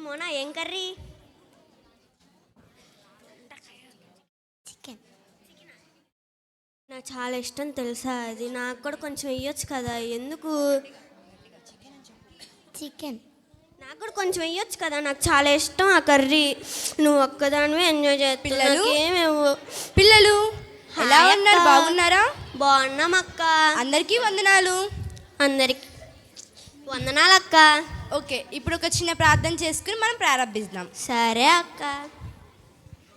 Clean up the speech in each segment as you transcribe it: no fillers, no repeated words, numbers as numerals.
మోనా ఏం curry? Chicken. నాకు చాలా ఇష్టం తెలుసా అది. నాకు కూడా కొంచెం ఇవ్వచ్చు కదా. ఎందుకు? చికెన్. నాకు కూడా కొంచెం ఇవ్వచ్చు కదా, నాకు చాలా ఇష్టం ఆ కర్రీ. నువ్వు ఒక్కదానివే ఎంజాయ్ చేస్తున్నావు. ఏమేవో పిల్లలు ఎలా ఉన్నారు? బాగున్నారా? బాగున్నాం అక్క. అందరికీ వందనాలు. అందరికి వందనాలు అక్క. ఓకే, ఇప్పుడు ఒక చిన్న ప్రార్థన చేసుకుని మనం ప్రారంభిద్దాం. సరే అక్క.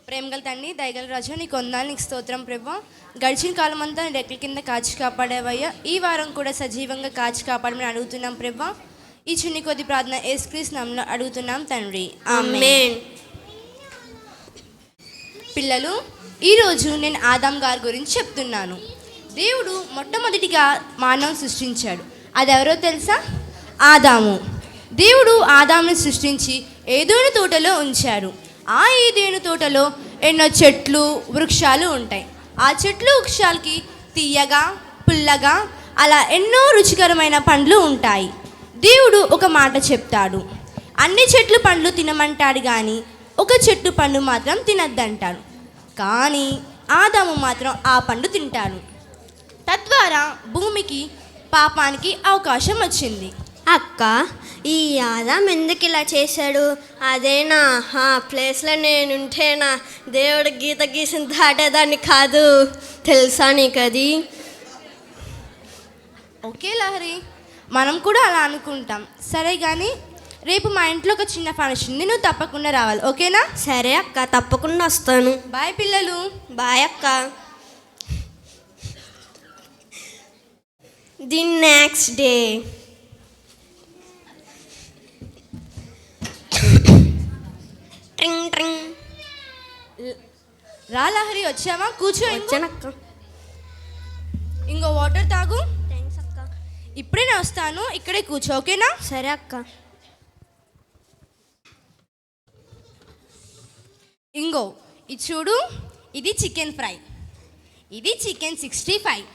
ప్రేమగల తండ్రి, దయగల రాజు, నీకు వందనాలు, నీకు స్తోత్రం ప్రభా. గడిచిన కాలం అంతా నీ రెక్కల కింద కాచి కాపాడేవయ్యా. ఈ వారం కూడా సజీవంగా కాచి కాపాడమని అడుగుతున్నాం ప్రభా. ఈ చిన్ని కొద్ది ప్రార్థన యేసుక్రీస్తు నామములో అడుగుతున్నాం తండ్రి, ఆమేన్. పిల్లలు, ఈరోజు నేను ఆదాం గారి గురించి చెప్తున్నాను. దేవుడు మొట్టమొదటిగా మానవం సృష్టించాడు. అదెవరో తెలుసా? ఆదాము. దేవుడు ఆదాముని సృష్టించి ఏదోని తోటలో ఉంచాడు. ఆ ఏదేను తోటలో ఎన్నో చెట్లు వృక్షాలు ఉంటాయి. ఆ చెట్లు వృక్షాలకి తీయగా పుల్లగా అలా ఎన్నో రుచికరమైన పండ్లు ఉంటాయి. దేవుడు ఒక మాట చెప్తాడు, అన్ని చెట్లు పండ్లు తినమంటాడు కానీ ఒక చెట్టు పండు మాత్రం తినద్దంటాడు. కానీ ఆదాము మాత్రం ఆ పండు తింటాడు. తద్వారా భూమికి పాపానికి అవకాశం వచ్చింది. అక్క, ఈ ఆదాం ఎందుకు ఇలా చేశాడు? అదేనా ఆ ప్లేస్లో నేనుంటేనా దేవుడు గీత గీసిన దాటేదాన్ని కాదు. తెలుసా నీకు అది? ఓకే లహరి, మనం కూడా అలా అనుకుంటాం. సరే కానీ రేపు మా ఇంట్లో ఒక చిన్న ఫంక్షన్ ఉంది, నువ్వు తప్పకుండా రావాలి, ఓకేనా? సరే అక్క, తప్పకుండా వస్తాను. బాయ్ పిల్లలు. బాయ్ అక్క. The next day. ట్రింగ్ ట్రింగ్. రా లహరి, వచ్చావా? కూర్చో. వచ్చానక్క. ఇంకో వాటర్ తాగు. థ్యాంక్స్ అక్క. ఇప్పుడే నేను వస్తాను, ఇక్కడే కూర్చో, ఓకేనా? సరే అక్క. ఇంగో ఇది చూడు, ఇది చికెన్ ఫ్రై, ఇది చికెన్ 65,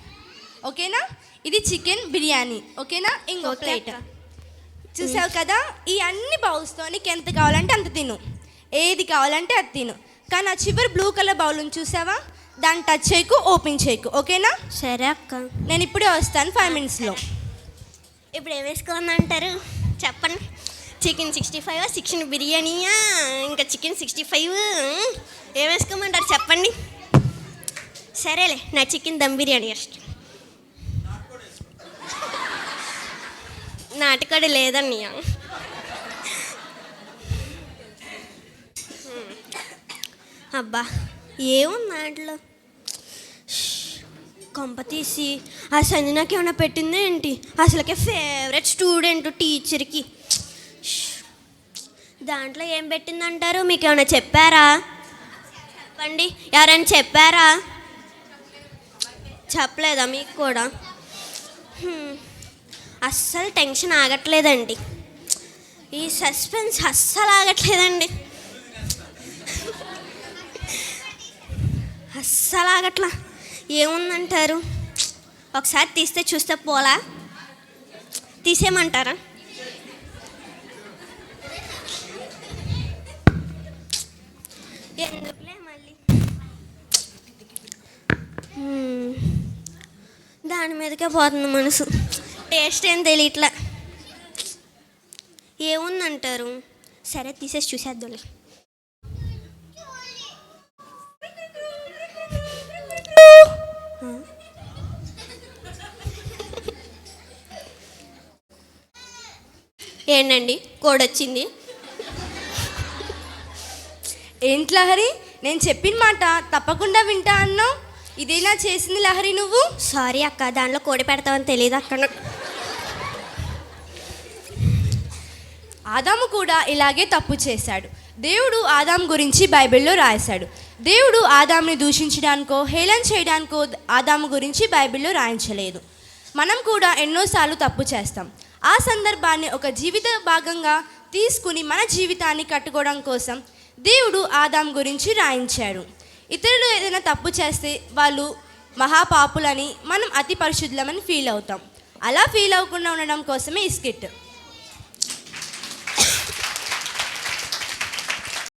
ఓకేనా? ఇది చికెన్ బిర్యానీ, ఓకేనా? ఇంకో ప్లేట్. చూసావు కదా, ఈ అన్ని బౌల్స్తో నీకు ఎంత కావాలంటే అంత తిను, ఏది కావాలంటే అది తిను. కానీ ఆ చివరి బ్లూ కలర్ బౌల్ని చూసావా, దాన్ని టచ్ చేయకు, ఓపెన్ చేయకు, ఓకేనా? సరే అక్క. నేను ఇప్పుడే వస్తాను 5 minutesలో. ఇప్పుడు ఏం వేసుకోమంటారు చెప్పండి? చికెన్ 65, చికెన్ బిర్యానీయా, ఇంకా చికెన్ 65 ఏం వేసుకోమంటారు చెప్పండి? సరేలే, నా చికెన్ దమ్ బిర్యానీ ఇష్టం. నాటుకోడి లేదన్నయ్య. అబ్బా, ఏముంది దాంట్లో? కొంప తీసి ఆ సంజనాకి ఏమైనా పెట్టిందే ఏంటి? అసలుకే ఫేవరెట్ స్టూడెంట్ టీచర్కి. దాంట్లో ఏం పెట్టిందంటారు? మీకు ఏమైనా చెప్పారా? చెప్పండి, ఎవరైనా చెప్పారా? చెప్పలేదా మీకు కూడా? అస్సలు టెన్షన్ ఆగట్లేదండి. ఈ సస్పెన్స్ అస్సలు ఆగట్లేదండి. అస్సలు ఆగట్లా. ఏముందంటారు? ఒకసారి తీస్తే చూస్తే పోలా? తీసేయమంటారా? ఎందుకులే మళ్ళీ. దాని మీదకే పోతుంది మనసు. టేస్ట్ ఏం తెలియట్లా. ఏముందంటారు? సరే తీసేసి చూసేద్దాంలే. ఏంటండి, కోడ్ వచ్చింది? ఏంటి లహరి, నేను చెప్పిన మాట తప్పకుండా వింటా అన్నావు, ఇదేనా చేసింది లహరి నువ్వు? సారీ అక్క, దాంట్లో కోడి పెడతామని తెలియదు అక్కడ. ఆదాము కూడా ఇలాగే తప్పు చేశాడు. దేవుడు ఆదాం గురించి బైబిల్లో రాశాడు. దేవుడు ఆదాముని దూషించడానికో హేళన చేయడానికో ఆదాము గురించి బైబిల్లో రాయించలేదు. మనం కూడా ఎన్నోసార్లు తప్పు చేస్తాం. ఆ సందర్భాన్ని ఒక జీవిత భాగంగా తీసుకుని మన జీవితాన్ని కట్టుకోవడం కోసం దేవుడు ఆదాం గురించి రాయించాడు. ఇతరులు ఏదైనా తప్పు చేస్తే వాళ్ళు మహాపాపులని, మనం అతి పరిశుద్ధులమని ఫీల్ అవుతాం. అలా ఫీల్ అవ్వకుండా ఉండడం కోసమే ఈ స్కిట్.